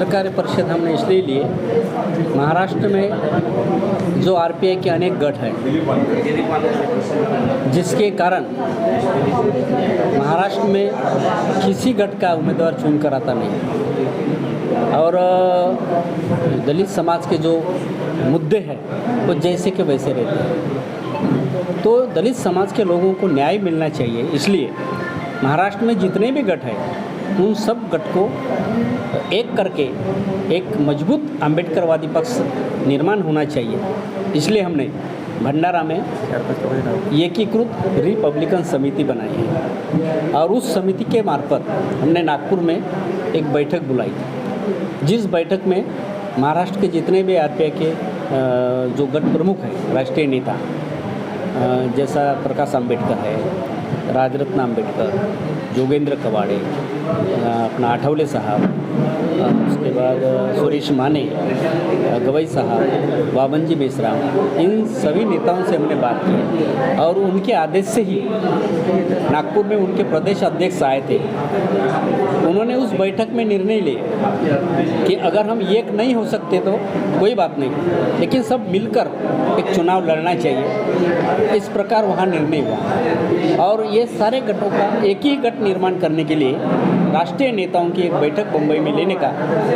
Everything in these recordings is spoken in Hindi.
पत्रकार परिषद हमने इसलिए लिए, महाराष्ट्र में जो आरपीआई के अनेक गठ हैं, जिसके कारण महाराष्ट्र में किसी गठ का उम्मीदवार चुनकर आता नहीं और दलित समाज के जो मुद्दे हैं वो जैसे के वैसे रहते हैं। तो दलित समाज के लोगों को न्याय मिलना चाहिए, इसलिए महाराष्ट्र में जितने भी गठ हैं उन सब गठ को एक करके एक मजबूत आम्बेडकरवादी पक्ष निर्माण होना चाहिए। इसलिए हमने भंडारा में एकीकृत रिपब्लिकन समिति बनाई है और उस समिति के मार्फत हमने नागपुर में एक बैठक बुलाई, जिस बैठक में महाराष्ट्र के जितने भी आरपीआई के जो गठ प्रमुख हैं, राष्ट्रीय नेता जैसा प्रकाश आंबेडकर है, राजरत्न आंबेडकर, जोगेंद्र कवाड़े, अपना आठवले साहब, उसके बाद सुरेश माने, गवई साहब, बाबनजी मेश्राम, इन सभी नेताओं से हमने बात की और उनके आदेश से ही नागपुर में उनके प्रदेश अध्यक्ष आए थे। उन्होंने उस बैठक में निर्णय लिया कि अगर हम एक नहीं हो सकते तो कोई बात नहीं, लेकिन सब मिलकर एक चुनाव लड़ना चाहिए। इस प्रकार वहाँ निर्णय हुआ और ये सारे गठों का एक ही गठ निर्माण करने के लिए राष्ट्रीय नेताओं की एक बैठक मुंबई में लेने का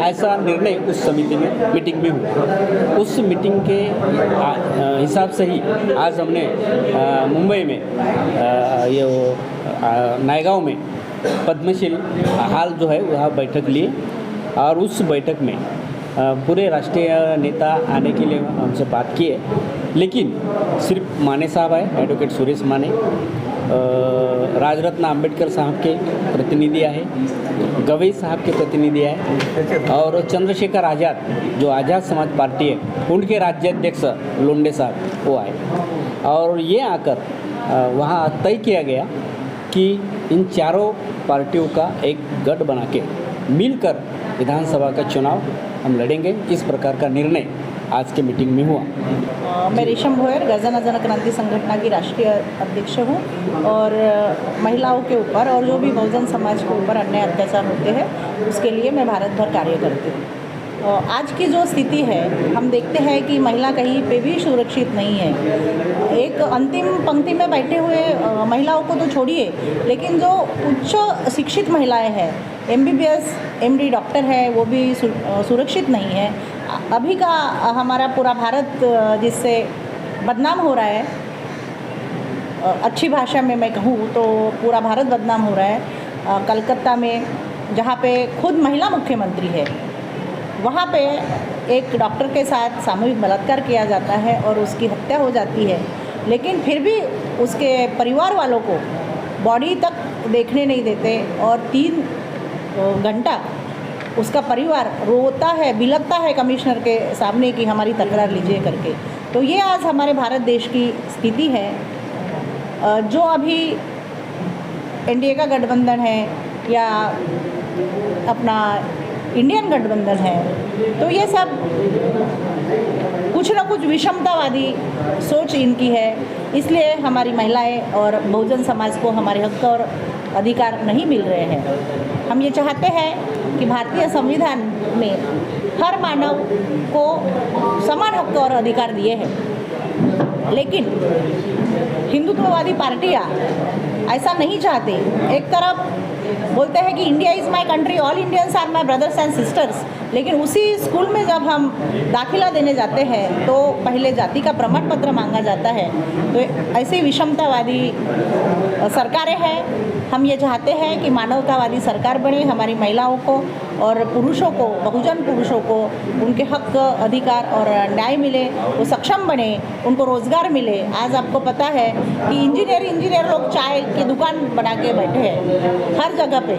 ऐसा निर्णय उस समिति में मीटिंग में हुआ। उस मीटिंग के हिसाब से ही आज हमने मुंबई में नायगांव में पद्मशील हाल जो है वह बैठक ली और उस बैठक में पूरे राष्ट्रीय नेता आने के लिए हमसे बात की है, लेकिन सिर्फ माने साहब आए, एडवोकेट सुरेश माने, राजरत्न आंबेडकर साहब के प्रतिनिधि आए, गवई साहब के प्रतिनिधि आए और चंद्रशेखर आज़ाद जो आज़ाद समाज पार्टी है उनके राज्याध्यक्ष लोंडे साहब वो आए और ये आकर वहाँ तय किया गया कि इन चारों पार्टियों का एक गठ बना के मिलकर विधानसभा का चुनाव हम लड़ेंगे। इस प्रकार का निर्णय आज के मीटिंग में हुआ। मैं रेशम भोयर गजाना जन क्रांति संगठन की राष्ट्रीय अध्यक्ष हूँ और महिलाओं के ऊपर और जो भी बहुजन समाज के ऊपर अन्य अत्याचार होते हैं उसके लिए मैं भारत भर कार्य करती हूँ। आज की जो स्थिति है हम देखते हैं कि महिला कहीं पे भी सुरक्षित नहीं है। एक अंतिम पंक्ति में बैठे हुए महिलाओं को तो छोड़िए, लेकिन जो उच्च शिक्षित महिलाएं हैं, MBBS MD डॉक्टर है, वो भी सुरक्षित नहीं है। अभी का हमारा पूरा भारत जिससे बदनाम हो रहा है, अच्छी भाषा में मैं कहूँ तो पूरा भारत बदनाम हो रहा है। कलकत्ता में जहाँ पे खुद महिला मुख्यमंत्री है, वहाँ पे एक डॉक्टर के साथ सामूहिक बलात्कार किया जाता है और उसकी हत्या हो जाती है, लेकिन फिर भी उसके परिवार वालों को बॉडी तक देखने नहीं देते और 3 घंटा उसका परिवार रोता है, बिलखता है कमिश्नर के सामने कि हमारी तकरार लीजिए करके। तो ये आज हमारे भारत देश की स्थिति है। जो अभी NDA का गठबंधन है या अपना इंडियन गठबंधन है, तो ये सब कुछ ना कुछ विषमतावादी सोच इनकी है। इसलिए हमारी महिलाएं और बहुजन समाज को हमारे हक और अधिकार नहीं मिल रहे हैं। हम ये चाहते हैं कि भारतीय संविधान में हर मानव को समान हक और अधिकार दिए हैं, लेकिन हिंदुत्ववादी पार्टियां ऐसा नहीं चाहते। एक तरफ बोलते हैं कि India is my country, all Indians are my brothers and sisters, लेकिन उसी स्कूल में जब हम दाखिला देने जाते हैं तो पहले जाति का प्रमाण पत्र मांगा जाता है। तो ऐसी विषमतावादी सरकारें हैं। हम ये चाहते हैं कि मानवतावादी सरकार बने, हमारी महिलाओं को और पुरुषों को, बहुजन पुरुषों को उनके हक, अधिकार और न्याय मिले, वो सक्षम बने, उनको रोज़गार मिले। आज आपको पता है कि इंजीनियर लोग चाय की दुकान बना के बैठे हैं हर जगह पे।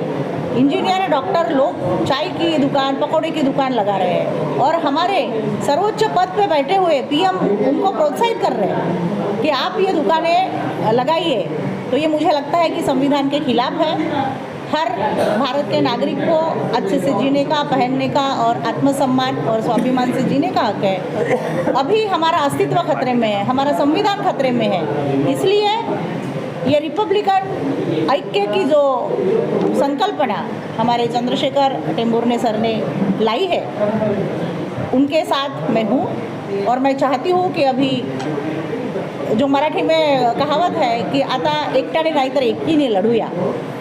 इंजीनियर, डॉक्टर लोग चाय की दुकान, पकौड़े की दुकान लगा रहे हैं और हमारे सर्वोच्च पद पे बैठे हुए PM उनको प्रोत्साहित कर रहे हैं कि आप ये दुकानें लगाइए। तो ये मुझे लगता है कि संविधान के खिलाफ है। हर भारत के नागरिक को अच्छे से जीने का, पहनने का और आत्मसम्मान और स्वाभिमान से जीने का हक है। अभी हमारा अस्तित्व खतरे में है, हमारा संविधान खतरे में है। इसलिए ये रिपब्लिकन ऐक्य की जो संकल्पना हमारे चंद्रशेखर टेम्बुर्ने सर ने लाई है, उनके साथ मैं हूँ। और मैं चाहती हूँ कि अभी जो मराठी में कहावत है कि आता एकट्याने नाही तर एकीने लढूया,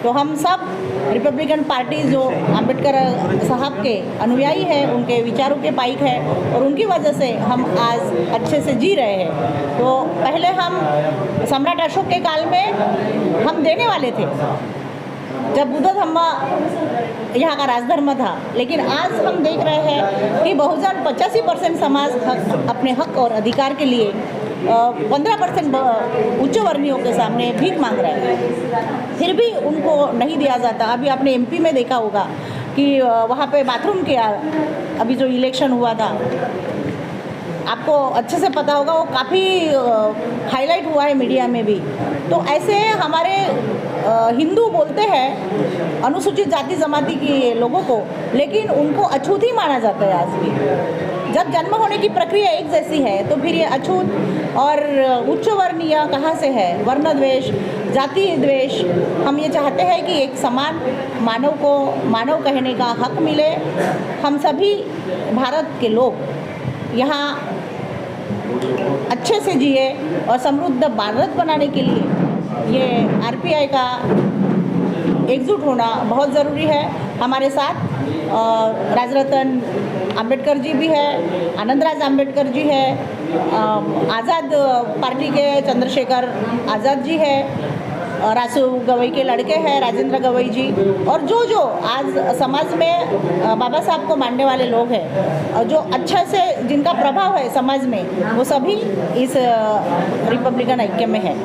तो हम सब रिपब्लिकन पार्टी जो अंबेडकर साहब के अनुयायी हैं, उनके विचारों के पाइक है और उनकी वजह से हम आज अच्छे से जी रहे हैं। तो पहले हम सम्राट अशोक के काल में हम देने वाले थे, जब बुद्ध धम्म यहाँ का राजधर्म था, लेकिन आज हम देख रहे हैं कि बहुजन 85% समाज अपने हक और अधिकार के लिए 15% उच्च वर्णियों के सामने भीख मांग रहे हैं, फिर भी उनको नहीं दिया जाता। अभी आपने एमपी में देखा होगा कि वहाँ पे बाथरूम के अभी जो इलेक्शन हुआ था, आपको अच्छे से पता होगा, वो काफ़ी हाईलाइट हुआ है मीडिया में भी। तो ऐसे हमारे हिंदू बोलते हैं अनुसूचित जाति जमाती के लोगों को, लेकिन उनको अछूत ही माना जाता है आज भी। जब जन्म होने की प्रक्रिया एक जैसी है, तो फिर ये अछूत और उच्च वर्णीय कहाँ से है? वर्ण द्वेष, जाति द्वेष। हम ये चाहते हैं कि एक समान मानव को मानव कहने का हक मिले। हम सभी भारत के लोग यहाँ अच्छे से जिए और समृद्ध भारत बनाने के लिए ये आरपीआई का एकजुट होना बहुत ज़रूरी है। हमारे साथ राजरत्न अंबेडकर जी भी है, आनंदराज अंबेडकर जी है, आज़ाद पार्टी के चंद्रशेखर आज़ाद जी है, रासू गवई के लड़के हैं राजेंद्र गवई जी, और जो आज समाज में बाबा साहब को मानने वाले लोग हैं और जो अच्छे से जिनका प्रभाव है समाज में, वो सभी इस रिपब्लिकन ऐक्य में है।